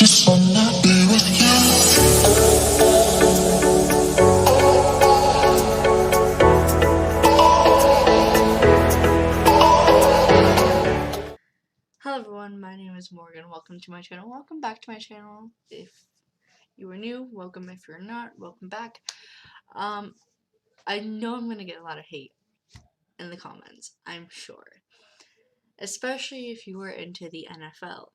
Just wanna be with you. Hello everyone, my name is Morgan. Welcome to my channel. Welcome back to my channel. If you are new, welcome. If you're not, welcome back. I know I'm gonna get a lot of hate in the comments, I'm sure. Especially if you are into the NFL.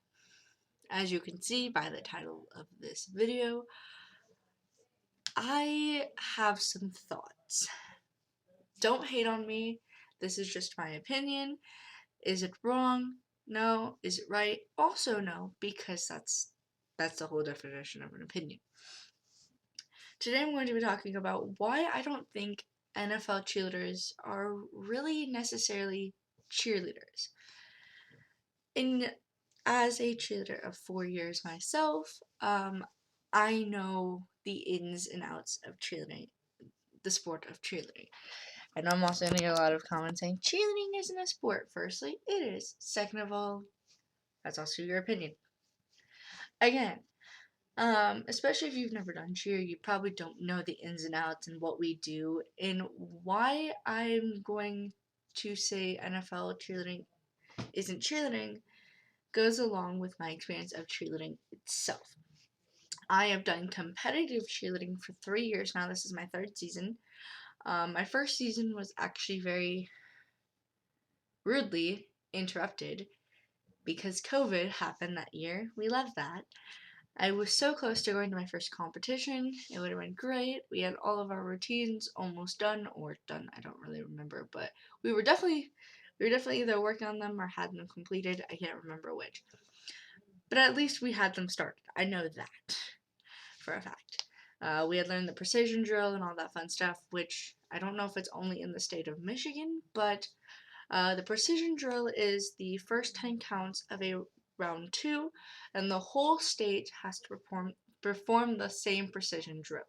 As you can see by the title of this video, I have some thoughts. Don't hate on me. This is just my opinion. Is it wrong? No. Is it right? Also no, because that's the whole definition of an opinion. Today I'm going to be talking about why I don't think NFL cheerleaders are really necessarily cheerleaders. As a cheerleader of 4 years myself, I know the ins and outs of cheerleading, the sport of cheerleading. And I'm also going to get a lot of comments saying cheerleading isn't a sport. Firstly, it is. Second of all, that's also your opinion. Again, especially if you've never done cheer, you probably don't know the ins and outs and what we do. And why I'm going to say NFL cheerleading isn't cheerleading goes along with my experience of cheerleading itself. I have done competitive cheerleading for 3 years now. This is my 3rd season. My first season was actually very rudely interrupted because COVID happened that year. We love that. I was so close to going to my first competition. It would have been great. We had all of our routines almost done or done. I don't really remember, but we were definitely either working on them or had them completed. I can't remember which. But at least we had them started. I know that for a fact. We had learned the precision drill and all that fun stuff, which I don't know if it's only in the state of Michigan, but the precision drill is the first 10 counts of a round 2, and the whole state has to perform the same precision drill.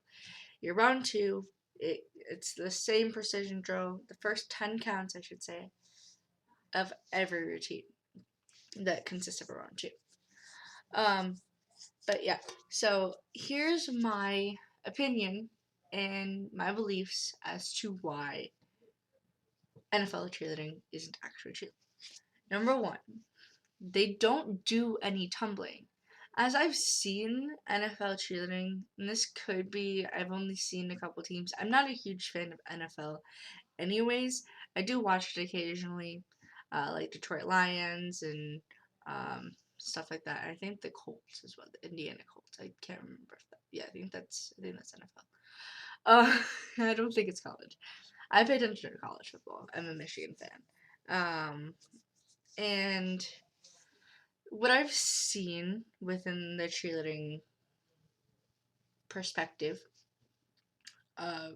Your round 2, it's the same precision drill, the first 10 counts, I should say, of every routine that consists of a round 2. But yeah, so here's my opinion and my beliefs as to why NFL cheerleading isn't actually cheerleading. Number 1, they don't do any tumbling. As I've seen NFL cheerleading, and this could be, I've only seen a couple teams. I'm not a huge fan of NFL anyways. I do watch it occasionally, like Detroit Lions and stuff like that. I think the Colts as well, the Indiana Colts. I can't remember if that. Yeah, I think that's NFL. I don't think it's college. I pay attention to college football. I'm a Michigan fan. And what I've seen within the cheerleading perspective of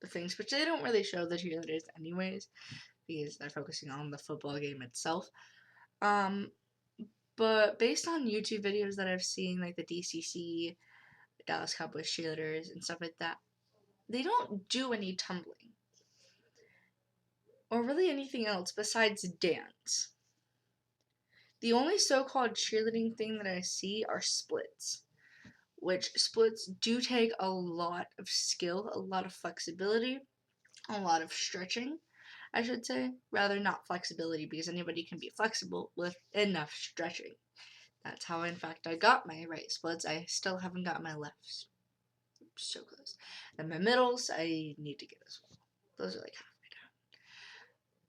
the things, which they don't really show the cheerleaders anyways, because they're focusing on the football game itself. But based on YouTube videos that I've seen, like the DCC, Dallas Cowboys cheerleaders, and stuff like that, they don't do any tumbling. Or really anything else besides dance. The only so-called cheerleading thing that I see are splits, which splits do take a lot of skill, a lot of flexibility, a lot of stretching, I should say. Rather not flexibility, because anybody can be flexible with enough stretching. That's how, in fact, I got my right splits. I still haven't got my lefts. So close. And my middles, I need to get as well. Those are like halfway down.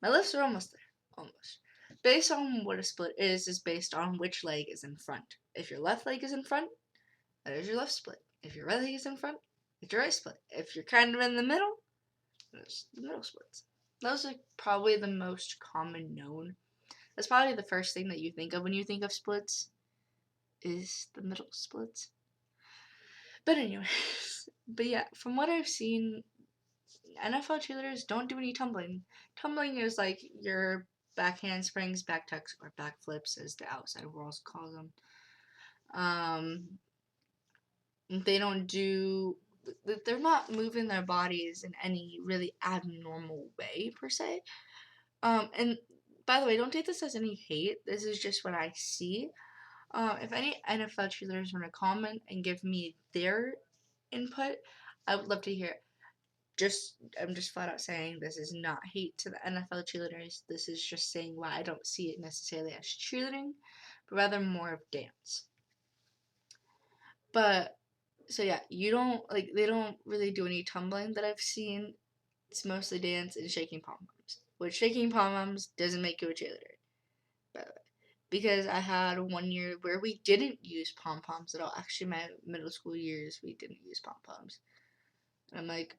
My lefts are almost there. Almost. Based on what a split is based on which leg is in front. If your left leg is in front, that is your left split. If your right leg is in front, it's your right split. If you're kind of in the middle, there's the middle splits. Those are probably the most common known. That's probably the first thing that you think of when you think of splits, is the middle splits. But anyways, but yeah, from what I've seen, NFL cheerleaders don't do any tumbling. Tumbling is like your back handsprings, back tucks, or back flips, as the outside world calls them. They don't do. They're not moving their bodies in any really abnormal way per se. And by the way, don't take this as any hate. This is just what I see. If any NFL cheerleaders want to comment and give me their input, I would love to hear it. I'm just flat out saying this is not hate to the NFL cheerleaders. This is just saying why I don't see it necessarily as cheerleading, but rather more of dance. But so yeah, they don't really do any tumbling that I've seen. It's mostly dance and shaking pom poms. Which shaking pom poms doesn't make you a cheerleader, by the way. Because I had one year where we didn't use pom poms at all. Actually, my middle school years we didn't use pom poms. And I'm like,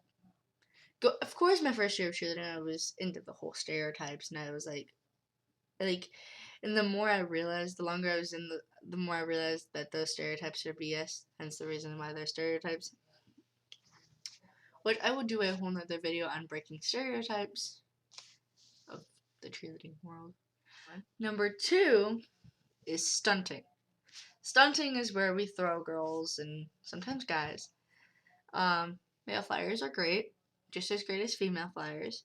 of course, my first year of cheerleading, I was into the whole stereotypes, and I was like, and the more I realized, the longer I was in the more I realized that those stereotypes are BS. Hence the reason why they're stereotypes. Which I will do a whole nother video on breaking stereotypes of the cheerleading world. Number 2 is stunting. Stunting is where we throw girls and sometimes guys. Male flyers are great, just as great as female flyers.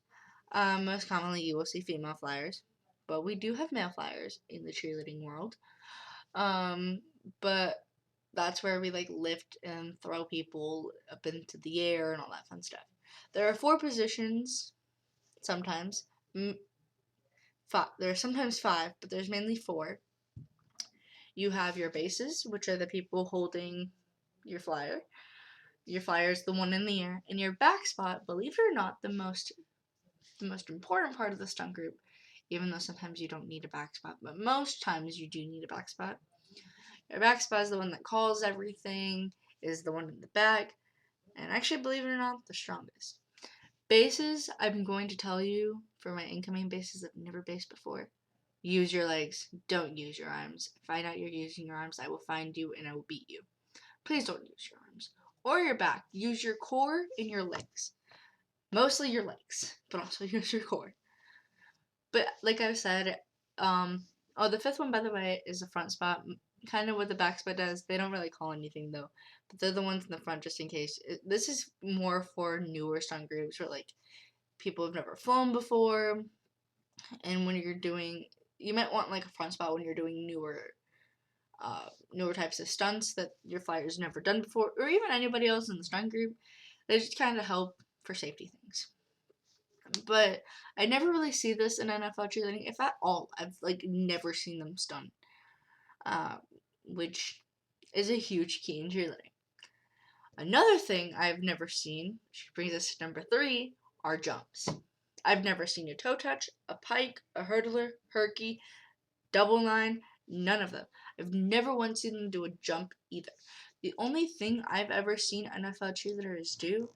Most commonly, you will see female flyers, but we do have male flyers in the cheerleading world. But that's where we like lift and throw people up into the air and all that fun stuff. There are 4 positions, sometimes. There are sometimes 5, but there's mainly 4. You have your bases, which are the people holding your flyer. Your flyer is the one in the air, and your back spot, believe it or not, the most important part of the stunt group, even though sometimes you don't need a back spot, but most times you do need a back spot. Your back spot is the one that calls everything, is the one in the back, and actually, believe it or not, the strongest. Bases, I'm going to tell you, for my incoming bases that I've never based before, use your legs, don't use your arms. Find out you're using your arms, I will find you and I will beat you. Please don't use your arms. Or your back. Use your core and your legs. Mostly your legs, but also use your core. But like I said, the 5th one, by the way, is the front spot. Kind of what the back spot does. They don't really call anything though, but they're the ones in the front just in case. This is more for newer stunt groups or like people have never flown before, and when you're doing, you might want like a front spot when you're doing newer types of stunts that your flyer's never done before, or even anybody else in the stunt group. They just kind of help for safety things. But I never really see this in NFL cheerleading, if at all. I've like never seen them stunt, which is a huge key in cheerleading. Another thing I've never seen, which brings us to number 3, are jumps. I've never seen a toe touch, a pike, a hurdler, herky, double line, none of them. I've never once seen them do a jump either. The only thing I've ever seen NFL cheerleaders do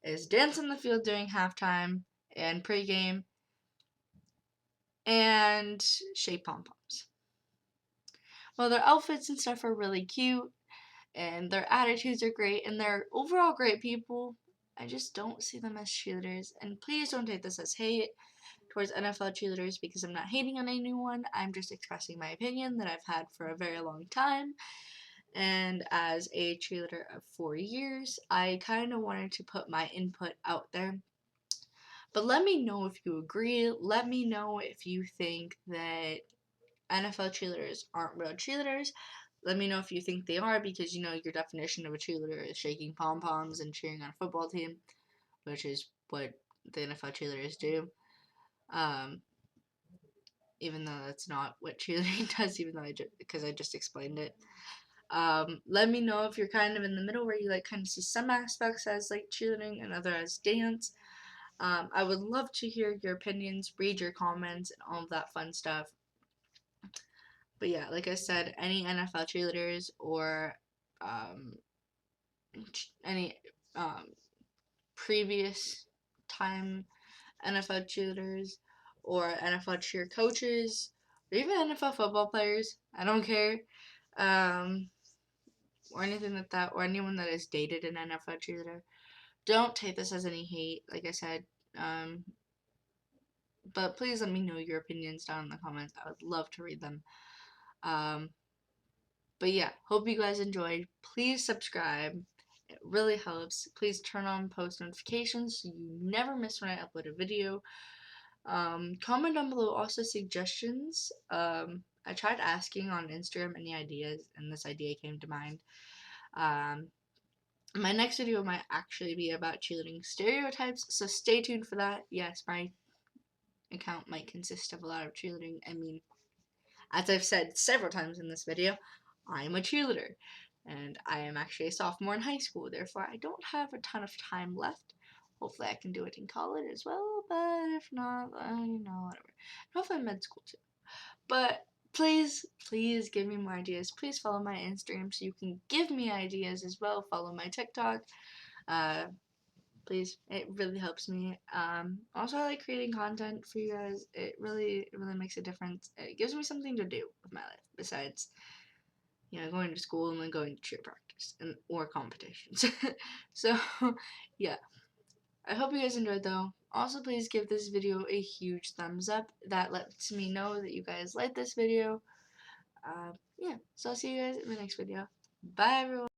is dance on the field during halftime and pregame and shake pom poms. Well, their outfits and stuff are really cute and their attitudes are great and they're overall great people. I just don't see them as cheerleaders. And please don't take this as hate towards NFL cheerleaders because I'm not hating on anyone. I'm just expressing my opinion that I've had for a very long time. And as a cheerleader of 4 years, I kind of wanted to put my input out there. But let me know if you agree. Let me know if you think that NFL cheerleaders aren't real cheerleaders. Let me know if you think they are because you know your definition of a cheerleader is shaking pom poms and cheering on a football team, which is what the NFL cheerleaders do. Even though that's not what cheerleading does, even though because I just explained it. Let me know if you're kind of in the middle where you like kind of see some aspects as like cheerleading and other as dance. I would love to hear your opinions, read your comments, and all of that fun stuff. But yeah, like I said, any NFL cheerleaders or any previous time NFL cheerleaders or NFL cheer coaches or even NFL football players, I don't care, or anything like that, or anyone that has dated an NFL cheerleader. Don't take this as any hate, like I said. But please let me know your opinions down in the comments. I would love to read them. But yeah, hope you guys enjoyed. Please subscribe. It really helps. Please turn on post notifications so you never miss when I upload a video. Comment down below also suggestions. I tried asking on Instagram any ideas, and this idea came to mind. My next video might actually be about cheerleading stereotypes, so stay tuned for that. Yes, my account might consist of a lot of cheerleading. I mean, as I've said several times in this video, I'm a cheerleader, and I am actually a sophomore in high school, therefore I don't have a ton of time left. Hopefully I can do it in college as well, but if not, you know, whatever. And hopefully med school too. But please give me more ideas. Please follow my Instagram so you can give me ideas as well. Follow my TikTok. Please, it really helps me. Also, I like creating content for you guys. It really makes a difference. It gives me something to do with my life besides, you know, going to school and then going to cheer practice and or competitions. So, yeah. I hope you guys enjoyed though. Also, please give this video a huge thumbs up. That lets me know that you guys like this video. Yeah, so I'll see you guys in the next video. Bye, everyone.